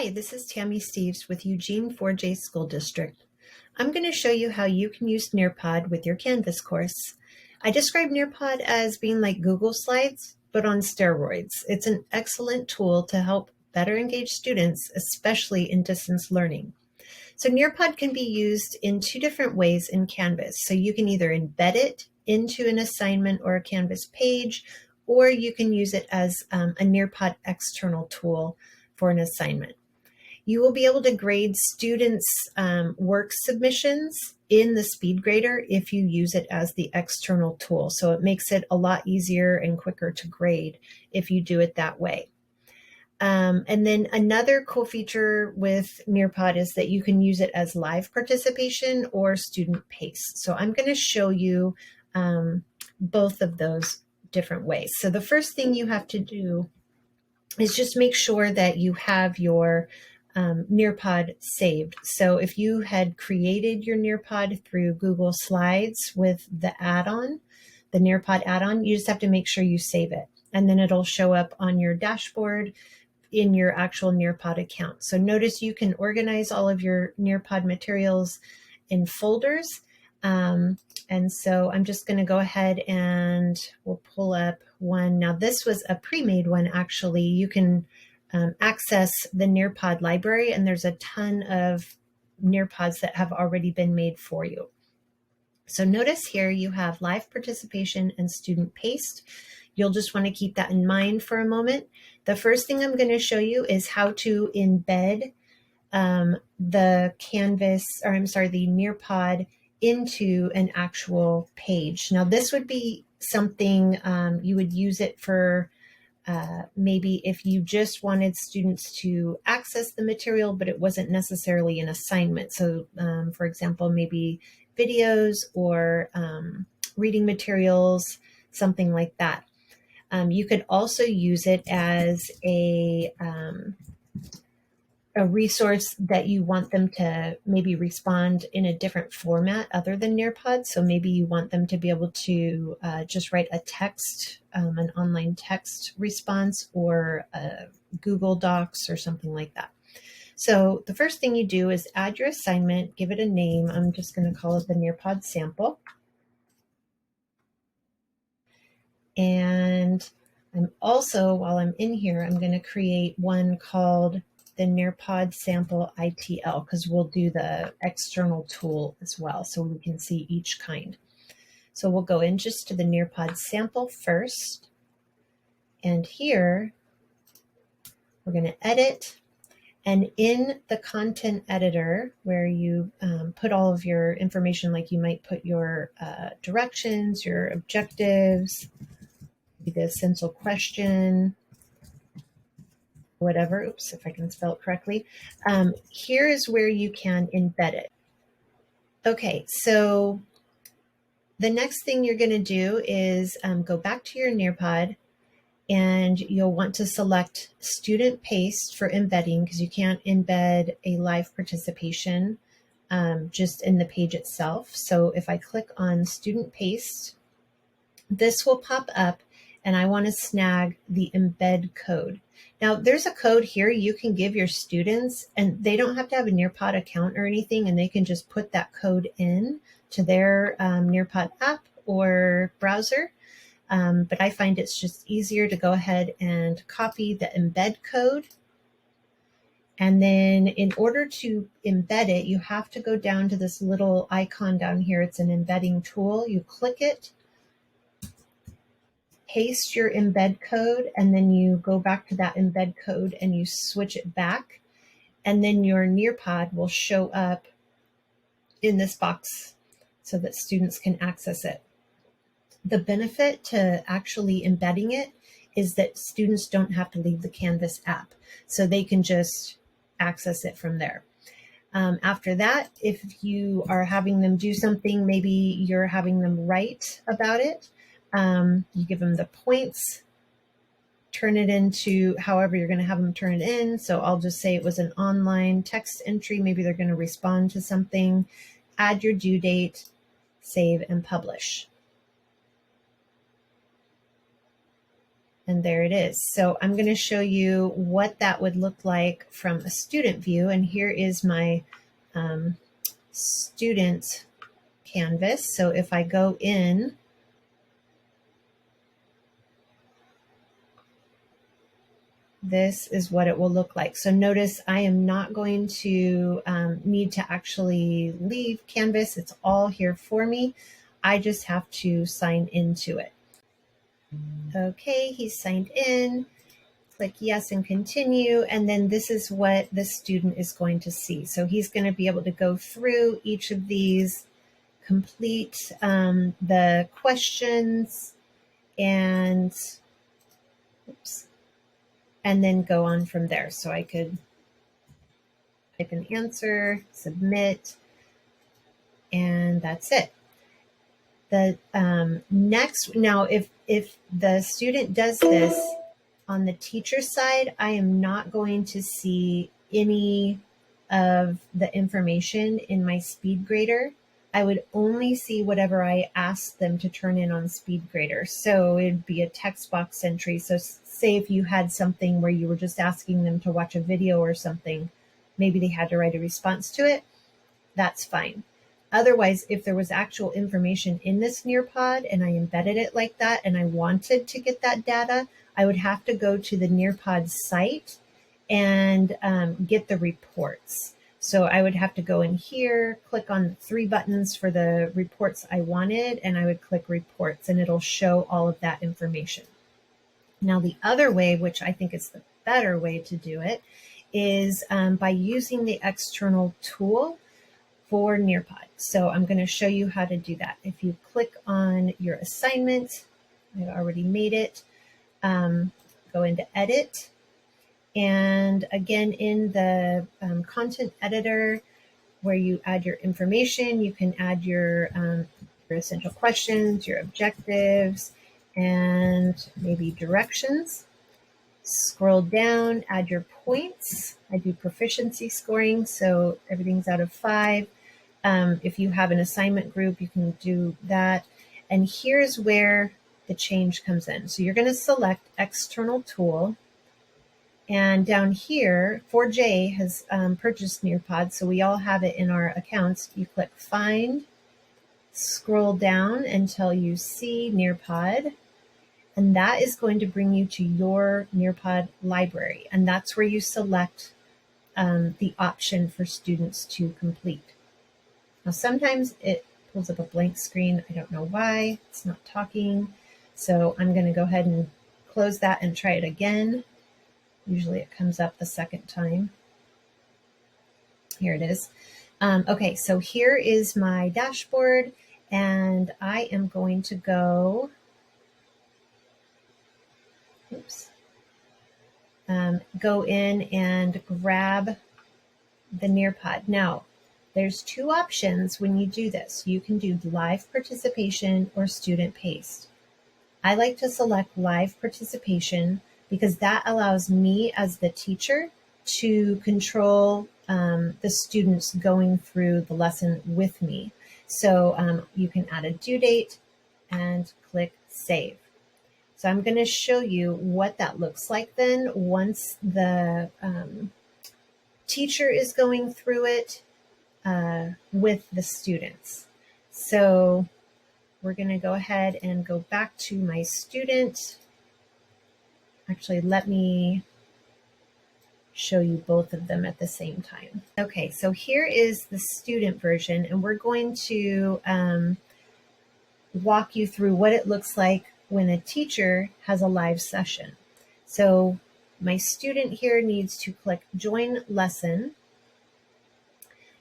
Hi, this is Tammy Steves with Eugene 4J School District. I'm going to show you how you can use Nearpod with your Canvas course. I describe Nearpod as being like Google Slides, but on steroids. It's an excellent tool to help better engage students, especially in distance learning. So Nearpod can be used in two different ways in Canvas. So you can either embed it into an assignment or a Canvas page, or you can use it as a Nearpod external tool for an assignment. You will be able to grade students' work submissions in the SpeedGrader if you use it as the external tool. So it makes it a lot easier and quicker to grade if you do it that way. And then another cool feature with Nearpod is that you can use it as live participation or student pace. So I'm going to show you both of those different ways. So the first thing you have to do is just make sure that you have your Nearpod saved. So if you had created your Nearpod through Google Slides with the add-on, the Nearpod add-on, you just have to make sure you save it. And then it'll show up on your dashboard in your actual Nearpod account. So notice you can organize all of your Nearpod materials in folders. And so I'm just going to go ahead and we'll pull up one. Now this was a pre-made one actually. You can access the Nearpod library, and there's a ton of Nearpods that have already been made for you. So notice here you have live participation and student paced. You'll just want to keep that in mind for a moment. The first thing I'm going to show you is how to embed the Nearpod into an actual page. Now this would be something you would use it for maybe if you just wanted students to access the material, but it wasn't necessarily an assignment. So for example, maybe videos or reading materials, something like that. You could also use it as a resource that you want them to maybe respond in a different format other than Nearpod. So maybe you want them to be able to just write a text, an online text response, or Google Docs or something like that. So the first thing you do is add your assignment, give it a name. I'm just going to call it the Nearpod sample. And I'm also, while I'm in here, I'm going to create one called the Nearpod sample ITL, because we'll do the external tool as well, so we can see each kind. So we'll go in just to the Nearpod sample first. And here, we're going to edit. And in the content editor, where you put all of your information, like you might put your directions, your objectives, the essential question, whatever, oops, if I can spell it correctly. Here is where you can embed it. Okay, so the next thing you're going to do is go back to your Nearpod, and you'll want to select student paced for embedding, because you can't embed a live participation just in the page itself. So if I click on student paced, this will pop up, and I want to snag the embed code. Now there's a code here you can give your students, and they don't have to have a Nearpod account or anything, and they can just put that code in to their Nearpod app or browser. But I find it's just easier to go ahead and copy the embed code. And then in order to embed it, you have to go down to this little icon down here. It's an embedding tool. You click it, paste your embed code, and then you go back to that embed code and you switch it back. And then your Nearpod will show up in this box so that students can access it. The benefit to actually embedding it is that students don't have to leave the Canvas app, so they can just access it from there. After that, if you are having them do something, maybe you're having them write about it, you give them the points, turn it into however you're going to have them turn it in. So I'll just say it was an online text entry. Maybe they're going to respond to something, add your due date, save, and publish. And there it is. So I'm going to show you what that would look like from a student view. And here is my student canvas. So if I go in, this is what it will look like. So notice I am not going to need to actually leave Canvas. It's all here for me. I just have to sign into it. Okay, he's signed in. Click yes and continue. And then this is what the student is going to see. So he's going to be able to go through each of these, complete the questions, and oops, and then go on from there. So I could type an answer, submit, and that's it. The next, now if the student does this on the teacher side, I am not going to see any of the information in my SpeedGrader. I would only see whatever I asked them to turn in on SpeedGrader. So it'd be a text box entry. So say if you had something where you were just asking them to watch a video or something, maybe they had to write a response to it, that's fine. Otherwise, if there was actual information in this Nearpod and I embedded it like that and I wanted to get that data, I would have to go to the Nearpod site and get the reports. So I would have to go in here, click on the 3 buttons for the reports I wanted, and I would click reports and it'll show all of that information. Now the other way, which I think is the better way to do it, is by using the external tool for Nearpod. So I'm going to show you how to do that. If you click on your assignment, I've already made it, go into edit. And again, in the content editor where you add your information, you can add your essential questions, your objectives, and maybe directions. Scroll down, add your points. I do proficiency scoring, so everything's out of 5. If you have an assignment group, you can do that. And here's where the change comes in. So you're going to select external tool. And down here, 4J has purchased Nearpod, so we all have it in our accounts. You click find, scroll down until you see Nearpod. And that is going to bring you to your Nearpod library. And that's where you select the option for students to complete. Now, sometimes it pulls up a blank screen. I don't know why. It's not talking. So I'm going to go ahead and close that and try it again. Usually it comes up the second time. Here it is. Okay, so here is my dashboard. And I am going to go... go in and grab the Nearpod. Now, there's 2 options when you do this. You can do live participation or student paced. I like to select live participation because that allows me as the teacher to control the students going through the lesson with me. So you can add a due date and click save. So I'm going to show you what that looks like then once the teacher is going through it with the students. So we're going to go ahead and go back to my student. Actually, let me show you both of them at the same time. Okay, so here is the student version, and we're going to walk you through what it looks like when a teacher has a live session. So my student here needs to click join lesson,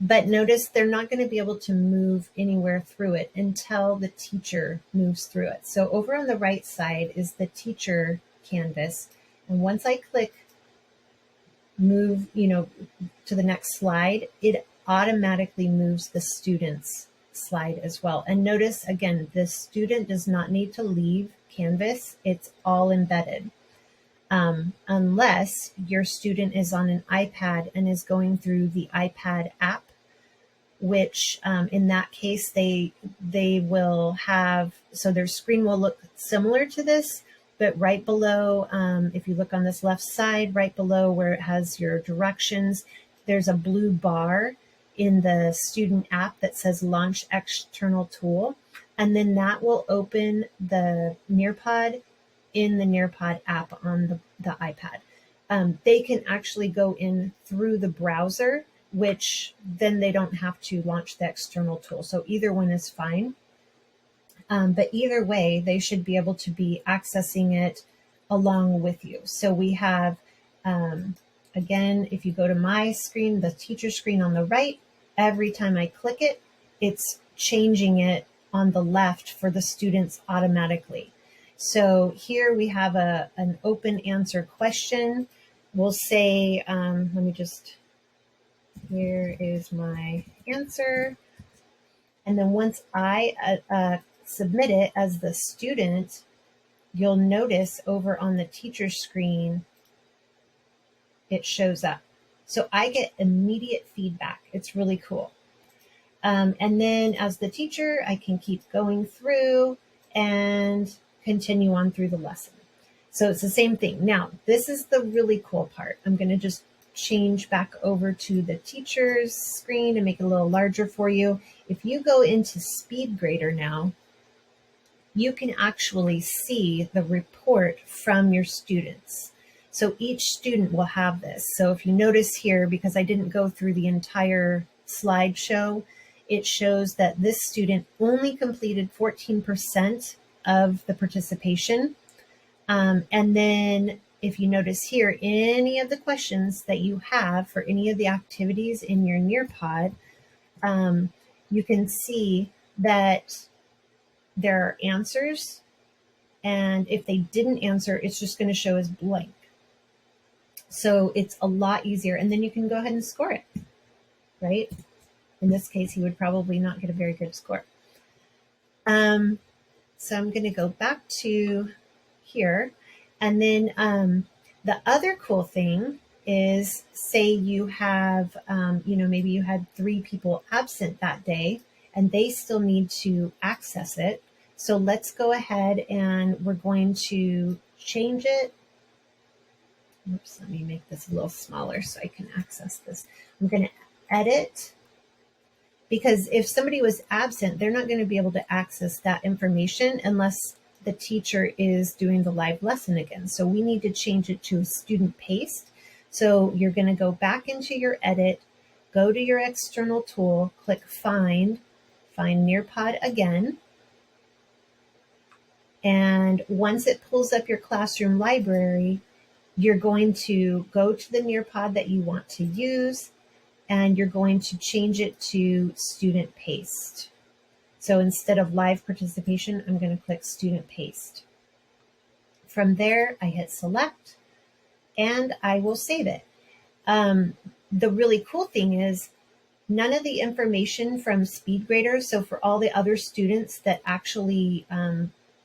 but notice they're not going to be able to move anywhere through it until the teacher moves through it. So over on the right side is the teacher canvas. And once I click move, to the next slide, it automatically moves the student's slide as well. And notice again, the student does not need to leave Canvas. It's all embedded. Unless your student is on an iPad and is going through the iPad app, which in that case, they will have, so their screen will look similar to this, But right below, if you look on this left side, right below where it has your directions, there's a blue bar in the student app that says Launch External Tool. And then that will open the Nearpod in the Nearpod app on the iPad. They can actually go in through the browser, which then they don't have to launch the external tool. So either one is fine. But either way, they should be able to be accessing it along with you. So we have, again, if you go to my screen, the teacher screen on the right, every time I click it, it's changing it on the left for the students automatically. So here we have an open answer question. We'll say, let me just, here is my answer. And then once I submit it as the student, you'll notice over on the teacher screen, it shows up. So I get immediate feedback. It's really cool. And then as the teacher, I can keep going through and continue on through the lesson. So it's the same thing. Now, this is the really cool part. I'm going to just change back over to the teacher's screen and make it a little larger for you. If you go into SpeedGrader now, you can actually see the report from your students. So each student will have this. So if you notice here, because I didn't go through the entire slideshow, it shows that this student only completed 14% of the participation. And then if you notice here, any of the questions that you have for any of the activities in your Nearpod, you can see that there are answers. And if they didn't answer, it's just going to show as blank. So it's a lot easier. And then you can go ahead and score it, right? In this case, he would probably not get a very good score. So I'm going to go back to here. And then the other cool thing is, say you have, maybe you had 3 people absent that day and they still need to access it. So let's go ahead and we're going to change it. Oops, let me make this a little smaller so I can access this. I'm going to edit, because if somebody was absent, they're not going to be able to access that information unless the teacher is doing the live lesson again. So we need to change it to a student paste. So you're going to go back into your edit, go to your external tool, click find Nearpod again. And once it pulls up your classroom library, you're going to go to the Nearpod that you want to use, and you're going to change it to student paste. So instead of live participation, I'm going to click student paste. From there, I hit select and I will save it. The really cool thing is none of the information from SpeedGrader, so for all the other students that actually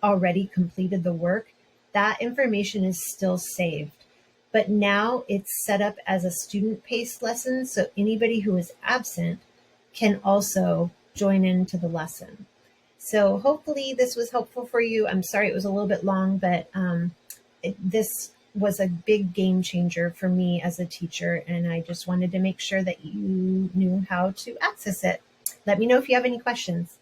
already completed the work, that information is still saved. But now it's set up as a student paced lesson, so anybody who is absent can also join into the lesson. So hopefully this was helpful for you. I'm sorry it was a little bit long, but this was a big game changer for me as a teacher, and I just wanted to make sure that you knew how to access it. Let me know if you have any questions.